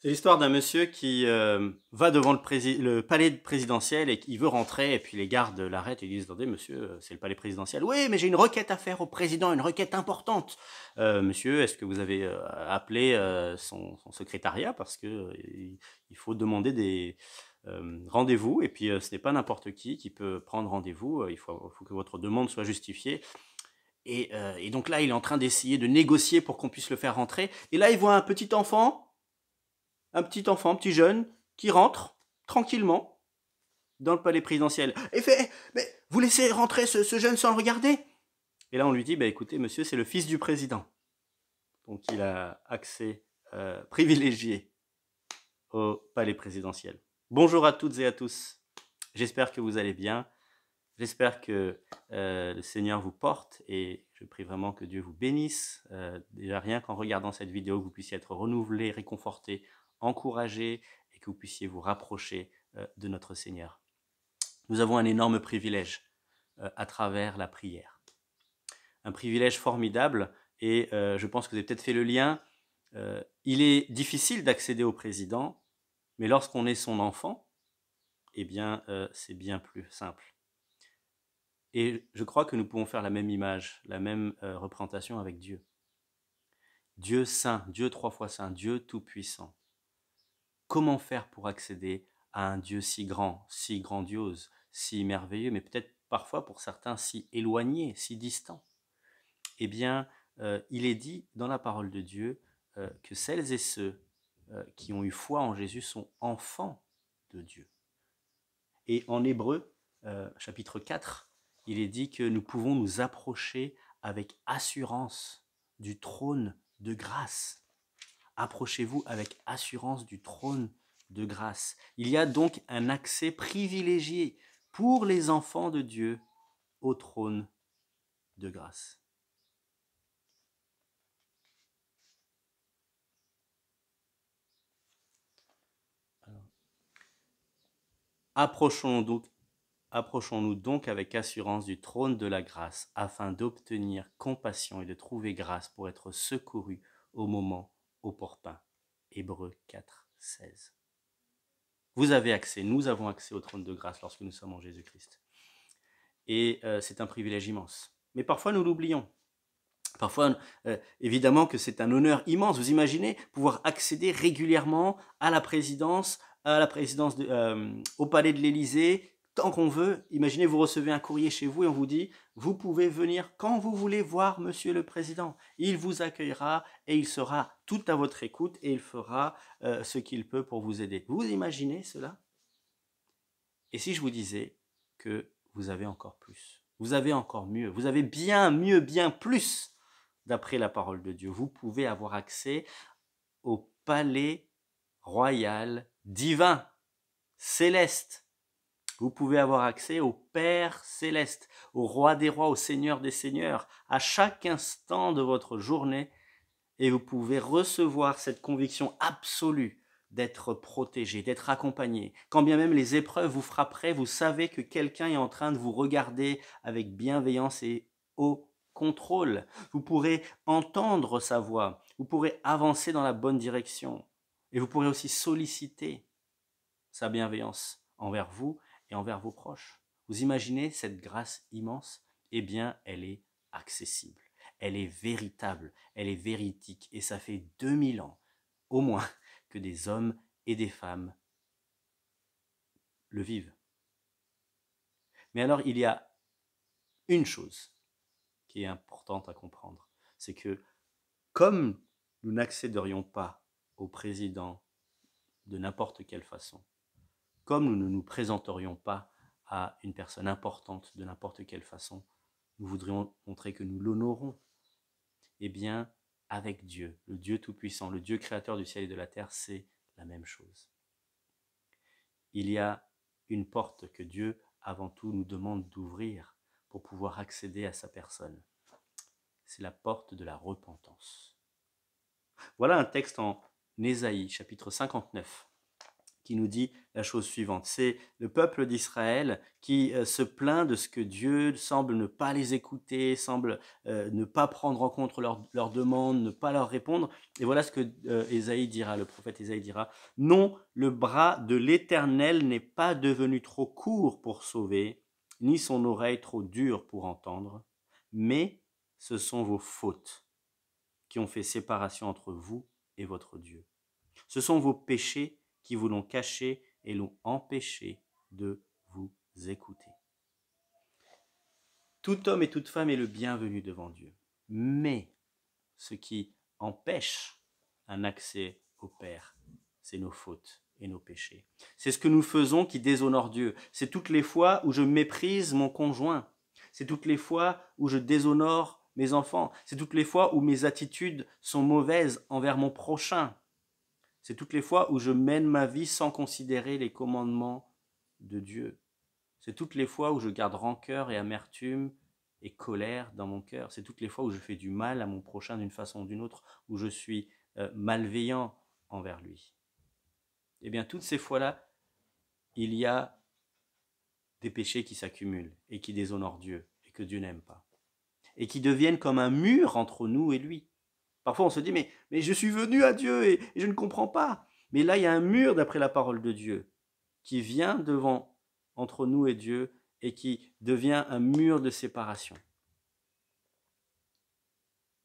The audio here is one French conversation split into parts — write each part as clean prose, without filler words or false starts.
C'est l'histoire d'un monsieur qui va devant le palais présidentiel et qui veut rentrer, et puis les gardes l'arrêtent et disent: attendez monsieur, c'est le palais présidentiel. Oui, mais j'ai une requête à faire au président, une requête importante. Monsieur, est-ce que vous avez appelé son secrétariat, parce que il faut demander des rendez-vous, et puis ce n'est pas n'importe qui peut prendre rendez-vous. Il faut que votre demande soit justifiée. Et donc là, il est en train d'essayer de négocier pour qu'on puisse le faire rentrer. Et là, il voit un petit jeune, qui rentre tranquillement dans le palais présidentiel. Et fait: mais vous laissez rentrer ce jeune sans le regarder? Et là, on lui dit: bah, écoutez, monsieur, c'est le fils du président. Donc, il a accès privilégié au palais présidentiel. Bonjour à toutes et à tous. J'espère que vous allez bien. J'espère que le Seigneur vous porte, et je prie vraiment que Dieu vous bénisse. Déjà, rien qu'en regardant cette vidéo, que vous puissiez être renouvelé, réconforté, encouragé, et que vous puissiez vous rapprocher de notre Seigneur. Nous avons un énorme privilège à travers la prière. Un privilège formidable, et je pense que vous avez peut-être fait le lien. Il est difficile d'accéder au président, mais lorsqu'on est son enfant, eh bien, c'est bien plus simple. Et je crois que nous pouvons faire la même image, la même représentation avec Dieu. Dieu saint, Dieu 3 fois saint, Dieu tout-puissant. Comment faire pour accéder à un Dieu si grand, si grandiose, si merveilleux, mais peut-être parfois pour certains si éloigné, si distant? Eh bien, il est dit dans la parole de Dieu que celles et ceux qui ont eu foi en Jésus sont enfants de Dieu. Et en Hébreux, chapitre 4, il est dit que nous pouvons nous approcher avec assurance du trône de grâce. Approchez-vous avec assurance du trône de grâce. Il y a donc un accès privilégié pour les enfants de Dieu au trône de grâce. Approchons-nous donc avec assurance du trône de la grâce, afin d'obtenir compassion et de trouver grâce pour être secourus au moment opportun. Hébreux 4, 16. Vous avez accès, nous avons accès au trône de grâce lorsque nous sommes en Jésus-Christ. Et c'est un privilège immense. Mais parfois nous l'oublions. Parfois, évidemment que c'est un honneur immense. Vous imaginez pouvoir accéder régulièrement à la présidence, au palais de l'Élysée, tant qu'on veut. Imaginez, vous recevez un courrier chez vous et on vous dit: vous pouvez venir quand vous voulez voir monsieur le président. Il vous accueillera et il sera tout à votre écoute, et il fera ce qu'il peut pour vous aider. Vous imaginez cela? Et si je vous disais que vous avez encore plus, vous avez encore mieux, vous avez bien mieux, bien plus? D'après la parole de Dieu, vous pouvez avoir accès au palais royal divin, céleste. Vous pouvez avoir accès au Père céleste, au Roi des rois, au Seigneur des seigneurs, à chaque instant de votre journée, et vous pouvez recevoir cette conviction absolue d'être protégé, d'être accompagné. Quand bien même les épreuves vous frapperaient, vous savez que quelqu'un est en train de vous regarder avec bienveillance et au contrôle. Vous pourrez entendre sa voix, vous pourrez avancer dans la bonne direction, et vous pourrez aussi solliciter sa bienveillance envers vous et envers vos proches. Vous imaginez cette grâce immense? Eh bien, elle est accessible, elle est véritable, elle est véridique, et ça fait 2000 ans, au moins, que des hommes et des femmes le vivent. Mais alors, il y a une chose qui est importante à comprendre, c'est que comme nous n'accéderions pas au président de n'importe quelle façon, comme nous ne nous présenterions pas à une personne importante de n'importe quelle façon, nous voudrions montrer que nous l'honorons. Eh bien, avec Dieu, le Dieu Tout-Puissant, le Dieu créateur du ciel et de la terre, c'est la même chose. Il y a une porte que Dieu, avant tout, nous demande d'ouvrir pour pouvoir accéder à sa personne. C'est la porte de la repentance. Voilà un texte en Ésaïe, chapitre 59, qui nous dit la chose suivante. C'est le peuple d'Israël qui se plaint de ce que Dieu semble ne pas les écouter, semble ne pas prendre en compte leurs demandes, ne pas leur répondre. Et voilà ce que Ésaïe dira, le prophète Ésaïe dira. Non, le bras de l'Éternel n'est pas devenu trop court pour sauver, ni son oreille trop dure pour entendre, mais ce sont vos fautes qui ont fait séparation entre vous et votre Dieu. Ce sont vos péchés qui vous l'ont caché et l'ont empêché de vous écouter. Tout homme et toute femme est le bienvenu devant Dieu. Mais ce qui empêche un accès au Père, c'est nos fautes et nos péchés. C'est ce que nous faisons qui déshonore Dieu. C'est toutes les fois où je méprise mon conjoint. C'est toutes les fois où je déshonore mes enfants. C'est toutes les fois où mes attitudes sont mauvaises envers mon prochain. C'est toutes les fois où je mène ma vie sans considérer les commandements de Dieu. C'est toutes les fois où je garde rancœur et amertume et colère dans mon cœur. C'est toutes les fois où je fais du mal à mon prochain d'une façon ou d'une autre, où je suis malveillant envers lui. Eh bien, toutes ces fois-là, il y a des péchés qui s'accumulent et qui déshonorent Dieu et que Dieu n'aime pas. Et qui deviennent comme un mur entre nous et lui. Parfois, on se dit, mais je suis venu à Dieu et je ne comprends pas. Mais là, il y a un mur, d'après la parole de Dieu, qui vient devant, entre nous et Dieu, et qui devient un mur de séparation.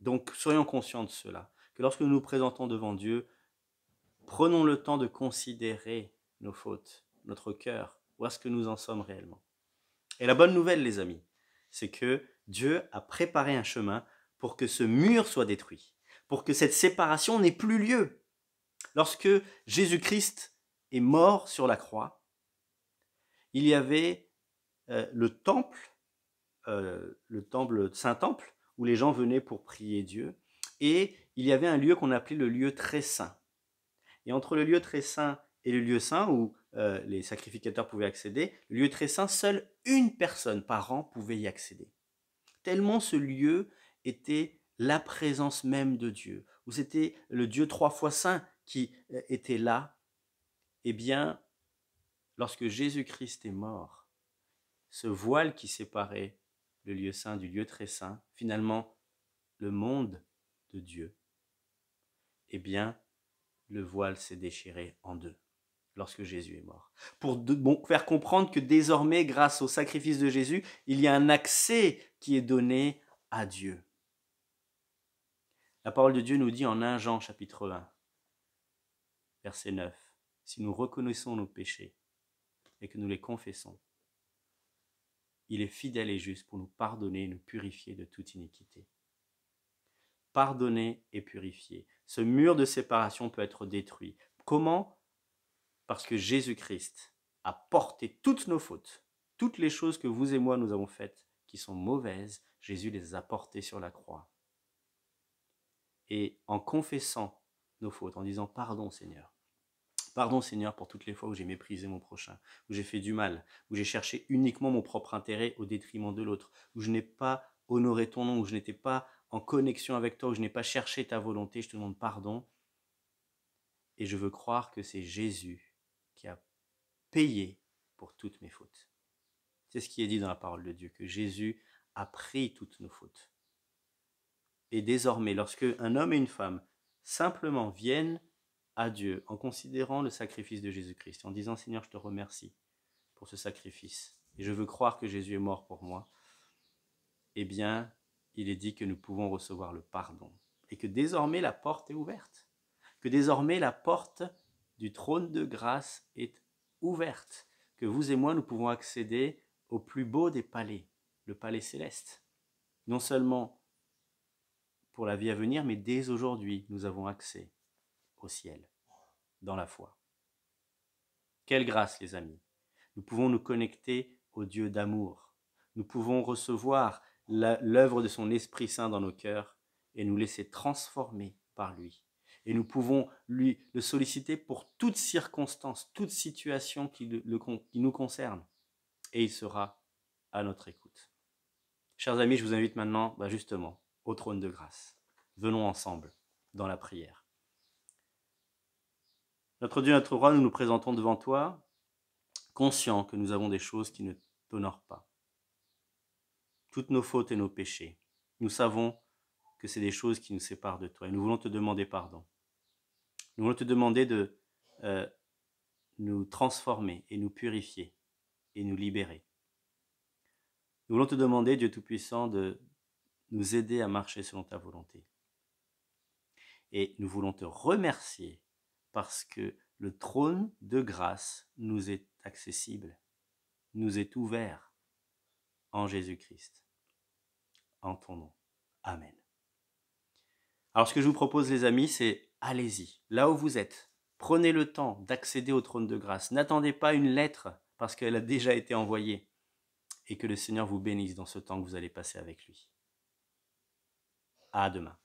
Donc, soyons conscients de cela, que lorsque nous nous présentons devant Dieu, prenons le temps de considérer nos fautes, notre cœur, où est-ce que nous en sommes réellement. Et la bonne nouvelle, les amis, c'est que Dieu a préparé un chemin pour que ce mur soit détruit, pour que cette séparation n'ait plus lieu. Lorsque Jésus-Christ est mort sur la croix, il y avait le temple, Saint-Temple, où les gens venaient pour prier Dieu, et il y avait un lieu qu'on appelait le lieu très saint. Et entre le lieu très saint et le lieu saint, où les sacrificateurs pouvaient accéder, le lieu très saint, seule une personne par an pouvait y accéder. Tellement ce lieu était la présence même de Dieu, où c'était le Dieu 3 fois saint qui était là. Eh bien, lorsque Jésus-Christ est mort, ce voile qui séparait le lieu saint du lieu très saint, finalement le monde de Dieu, eh bien, le voile s'est déchiré en deux lorsque Jésus est mort. Pour faire comprendre que désormais, grâce au sacrifice de Jésus, il y a un accès qui est donné à Dieu. La parole de Dieu nous dit en 1 Jean chapitre 1, verset 9, « Si nous reconnaissons nos péchés et que nous les confessons, il est fidèle et juste pour nous pardonner et nous purifier de toute iniquité. » Pardonner et purifier. Ce mur de séparation peut être détruit. Comment ? Parce que Jésus-Christ a porté toutes nos fautes, toutes les choses que vous et moi nous avons faites qui sont mauvaises, Jésus les a portées sur la croix. Et en confessant nos fautes, en disant pardon Seigneur pour toutes les fois où j'ai méprisé mon prochain, où j'ai fait du mal, où j'ai cherché uniquement mon propre intérêt au détriment de l'autre, où je n'ai pas honoré ton nom, où je n'étais pas en connexion avec toi, où je n'ai pas cherché ta volonté, je te demande pardon. Et je veux croire que c'est Jésus qui a payé pour toutes mes fautes. C'est ce qui est dit dans la parole de Dieu, que Jésus a pris toutes nos fautes. Et désormais, lorsque un homme et une femme simplement viennent à Dieu en considérant le sacrifice de Jésus-Christ, en disant « Seigneur, je te remercie pour ce sacrifice, et je veux croire que Jésus est mort pour moi », eh bien, il est dit que nous pouvons recevoir le pardon, et que désormais la porte est ouverte, que désormais la porte du trône de grâce est ouverte, que vous et moi, nous pouvons accéder au plus beau des palais, le palais céleste. Non seulement pour la vie à venir, mais dès aujourd'hui, nous avons accès au ciel, dans la foi. Quelle grâce, les amis! Nous pouvons nous connecter au Dieu d'amour. Nous pouvons recevoir l'œuvre de son Esprit Saint dans nos cœurs et nous laisser transformer par lui. Et nous pouvons le solliciter pour toute circonstance, toute situation qui nous concerne. Et il sera à notre écoute. Chers amis, je vous invite maintenant, justement, au trône de grâce. Venons ensemble dans la prière. Notre Dieu, notre roi, nous nous présentons devant toi, conscients que nous avons des choses qui ne t'honorent pas. Toutes nos fautes et nos péchés. Nous savons que c'est des choses qui nous séparent de toi et nous voulons te demander pardon. Nous voulons te demander de nous transformer et nous purifier et nous libérer. Nous voulons te demander, Dieu Tout-Puissant, de nous aider à marcher selon ta volonté. Et nous voulons te remercier parce que le trône de grâce nous est accessible, nous est ouvert en Jésus-Christ. En ton nom. Amen. Alors ce que je vous propose les amis, c'est allez-y, là où vous êtes. Prenez le temps d'accéder au trône de grâce. N'attendez pas une lettre parce qu'elle a déjà été envoyée. Et que le Seigneur vous bénisse dans ce temps que vous allez passer avec lui. À demain.